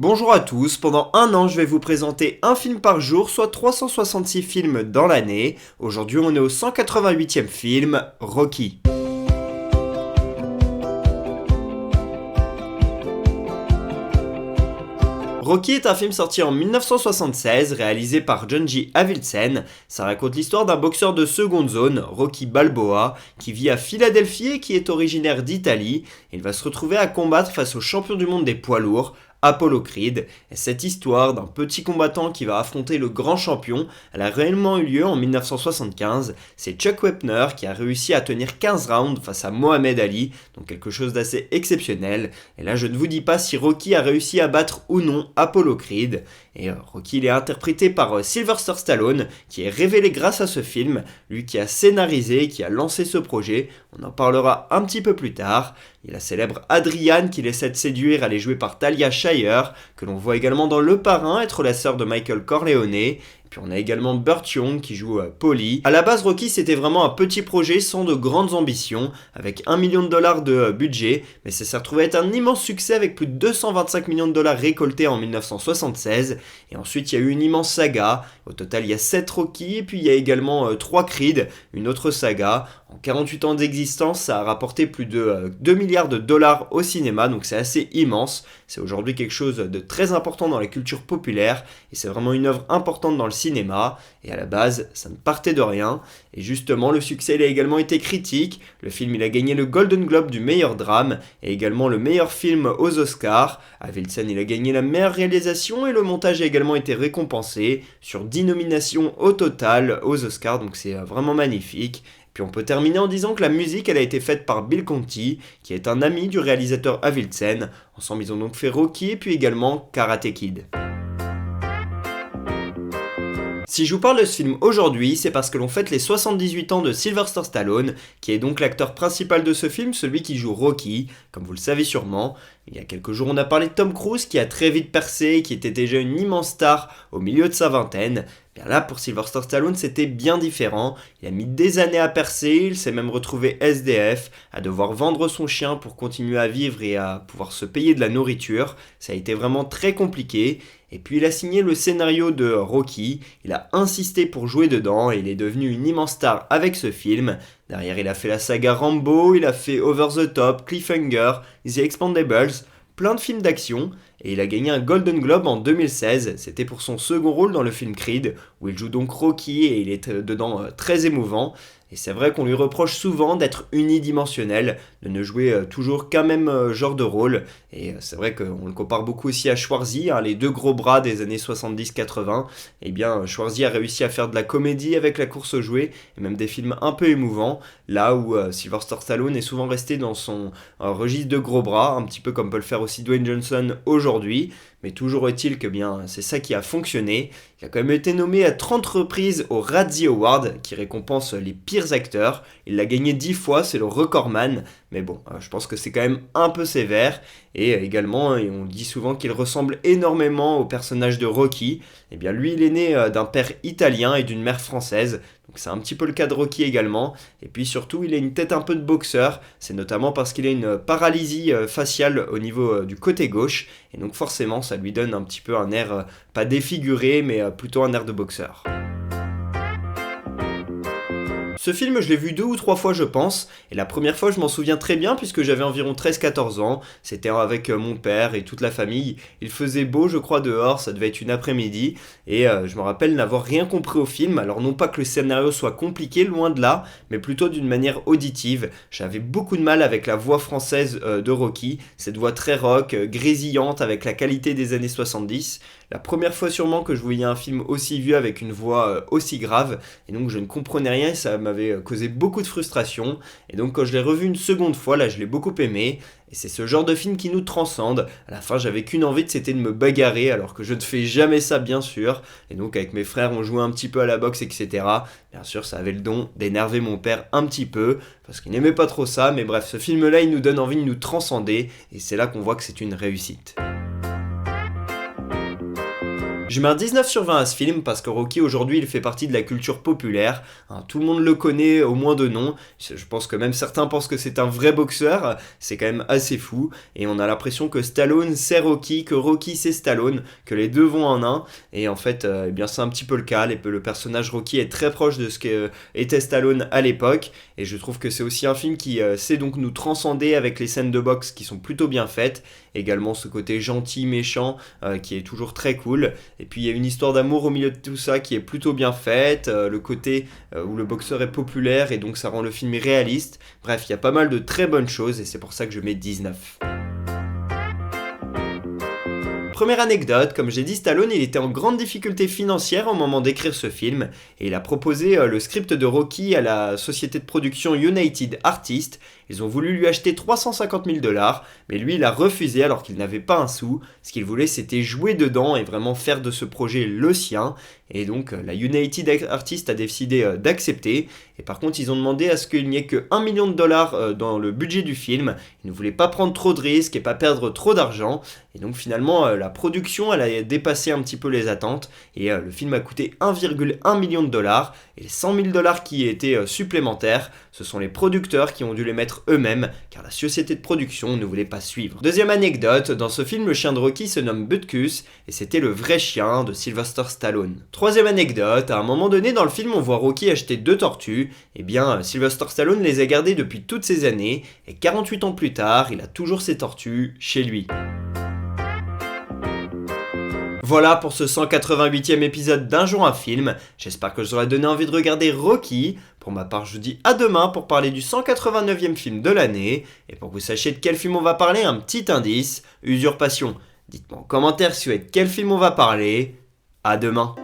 Bonjour à tous, pendant un an je vais vous présenter un film par jour, soit 366 films dans l'année. Aujourd'hui on est au 188e film, Rocky. Rocky est un film sorti en 1976, réalisé par John G. Avildsen. Ça raconte l'histoire d'un boxeur de seconde zone, Rocky Balboa, qui vit à Philadelphie et qui est originaire d'Italie. Il va se retrouver à combattre face au champion du monde des poids lourds, Apollo Creed. Et cette histoire d'un petit combattant qui va affronter le grand champion, elle a réellement eu lieu en 1975. C'est Chuck Wepner qui a réussi à tenir 15 rounds face à Mohamed Ali, donc quelque chose d'assez exceptionnel. Et là je ne vous dis pas si Rocky a réussi à battre ou non Apollo Creed. Et Rocky il est interprété par Sylvester Stallone, qui est révélé grâce à ce film, lui qui a scénarisé, qui a lancé ce projet. On en parlera un petit peu plus tard. Il y a la célèbre Adrienne qui laisse de séduire, elle est jouée par Talia Shire, que l'on voit également dans Le Parrain être la sœur de Michael Corleone. Puis on a également Burt Young qui joue Paulie. A la base, Rocky c'était vraiment un petit projet sans de grandes ambitions, avec $1 million de budget, mais ça s'est retrouvé être un immense succès avec plus de 225 millions de dollars récoltés en 1976. Et ensuite il y a eu une immense saga. Au total il y a 7 Rocky, puis il y a également 3 Creed, une autre saga. En 48 ans d'existence, ça a rapporté plus de 2 milliards de dollars au cinéma, donc c'est assez immense. C'est aujourd'hui quelque chose de très important dans la culture populaire, et c'est vraiment une œuvre importante dans le cinéma. Et à la base, ça ne partait de rien. Et justement, le succès il a également été critique. Le film il a gagné le Golden Globe du meilleur drame, et également le meilleur film aux Oscars. Avildsen il a gagné la meilleure réalisation, et le montage a également été récompensé, sur 10 nominations au total aux Oscars, donc c'est vraiment magnifique. Puis on peut terminer en disant que la musique elle a été faite par Bill Conti, qui est un ami du réalisateur Avildsen. Ensemble ils ont donc fait Rocky et puis également Karate Kid. Si je vous parle de ce film aujourd'hui, c'est parce que l'on fête les 78 ans de Sylvester Stallone, qui est donc l'acteur principal de ce film, celui qui joue Rocky, comme vous le savez sûrement. Il y a quelques jours, on a parlé de Tom Cruise, qui a très vite percé, qui était déjà une immense star au milieu de sa vingtaine. Bien là, pour Sylvester Stallone, c'était bien différent. Il a mis des années à percer, il s'est même retrouvé SDF, à devoir vendre son chien pour continuer à vivre et à pouvoir se payer de la nourriture. Ça a été vraiment très compliqué. Et puis il a signé le scénario de Rocky, il a insisté pour jouer dedans et il est devenu une immense star avec ce film. Derrière il a fait la saga Rambo, il a fait Over the Top, Cliffhanger, The Expendables, plein de films d'action. Et il a gagné un Golden Globe en 2016, c'était pour son second rôle dans le film Creed, où il joue donc Rocky et il est dedans très émouvant. Et c'est vrai qu'on lui reproche souvent d'être unidimensionnel, de ne jouer toujours qu'un même genre de rôle. Et c'est vrai qu'on le compare beaucoup aussi à Schwarzy, les deux gros bras des années 70-80. Et bien Schwarzy a réussi à faire de la comédie avec la course aux jouets, et même des films un peu émouvants, là où Sylvester Stallone est souvent resté dans son registre de gros bras, un petit peu comme peut le faire aussi Dwayne Johnson aujourd'hui. Mais toujours est-il que bien c'est ça qui a fonctionné. Il a quand même été nommé à 30 reprises au Razzie Award, qui récompense les pires acteurs. Il l'a gagné 10 fois, c'est le recordman. Mais bon, je pense que c'est quand même un peu sévère. Et également, on dit souvent qu'il ressemble énormément au personnage de Rocky. Et bien lui, il est né d'un père italien et d'une mère française. Donc c'est un petit peu le cas de Rocky également. Et puis surtout, il a une tête un peu de boxeur. C'est notamment parce qu'il a une paralysie faciale au niveau du côté gauche. Et donc forcément, ça lui donne un petit peu un air, pas défiguré, mais plutôt un air de boxeur. Ce film, je l'ai vu 2 ou 3 fois je pense, et la première fois je m'en souviens très bien puisque j'avais environ 13-14 ans, c'était avec mon père et toute la famille, il faisait beau je crois dehors, ça devait être une après-midi, et je me rappelle n'avoir rien compris au film, alors non pas que le scénario soit compliqué, loin de là, mais plutôt d'une manière auditive. J'avais beaucoup de mal avec la voix française de Rocky, cette voix très rock, grésillante avec la qualité des années 70, la première fois sûrement que je voyais un film aussi vieux avec une voix aussi grave, et donc je ne comprenais rien et ça m'avait causé beaucoup de frustration. Et donc quand je l'ai revu une seconde fois, là je l'ai beaucoup aimé. Et c'est ce genre de film qui nous transcende. À la fin j'avais qu'une envie, c'était de me bagarrer, alors que je ne fais jamais ça bien sûr. Et donc avec mes frères on jouait un petit peu à la boxe, etc. Bien sûr ça avait le don d'énerver mon père un petit peu, parce qu'il n'aimait pas trop ça. Mais bref, ce film là il nous donne envie de nous transcender, et c'est là qu'on voit que c'est une réussite. Je mets un 19 sur 20 à ce film parce que Rocky aujourd'hui il fait partie de la culture populaire, hein, tout le monde le connaît au moins de nom, je pense que même certains pensent que c'est un vrai boxeur, c'est quand même assez fou, et on a l'impression que Stallone c'est Rocky, que Rocky c'est Stallone, que les deux vont en un, et en fait eh bien c'est un petit peu le cas, le personnage Rocky est très proche de ce qu'était Stallone à l'époque, et je trouve que c'est aussi un film qui sait donc nous transcender avec les scènes de boxe qui sont plutôt bien faites, également ce côté gentil, méchant, qui est toujours très cool. Et puis il y a une histoire d'amour au milieu de tout ça qui est plutôt bien faite, le côté où le boxeur est populaire et donc ça rend le film réaliste. Bref, il y a pas mal de très bonnes choses et c'est pour ça que je mets 19. Première anecdote, comme j'ai dit, Stallone il était en grande difficulté financière au moment d'écrire ce film et il a proposé le script de Rocky à la société de production United Artists. Ils ont voulu lui acheter 350 000 $, mais lui il a refusé alors qu'il n'avait pas un sou. Ce qu'il voulait c'était jouer dedans et vraiment faire de ce projet le sien. Et donc la United Artists a décidé d'accepter. Et par contre ils ont demandé à ce qu'il n'y ait que $1 million dans le budget du film. Ils ne voulaient pas prendre trop de risques et pas perdre trop d'argent. Et donc finalement la production elle a dépassé un petit peu les attentes. Et le film a coûté 1,1 million de $. Et les 100 000 $ qui étaient supplémentaires, ce sont les producteurs qui ont dû les mettre eux-mêmes, car la société de production ne voulait pas suivre. Deuxième anecdote, dans ce film, le chien de Rocky se nomme Butkus, et c'était le vrai chien de Sylvester Stallone. Troisième anecdote, à un moment donné dans le film, on voit Rocky acheter 2 tortues, et bien Sylvester Stallone les a gardées depuis toutes ces années, et 48 ans plus tard, il a toujours ces tortues chez lui. Voilà pour ce 188e épisode d'Un jour un film, j'espère que je vous aurai donné envie de regarder Rocky. Pour ma part je vous dis à demain pour parler du 189e film de l'année, et pour que vous sachiez de quel film on va parler, un petit indice, Usurpation. Dites-moi en commentaire si vous savez de quel film on va parler, à demain.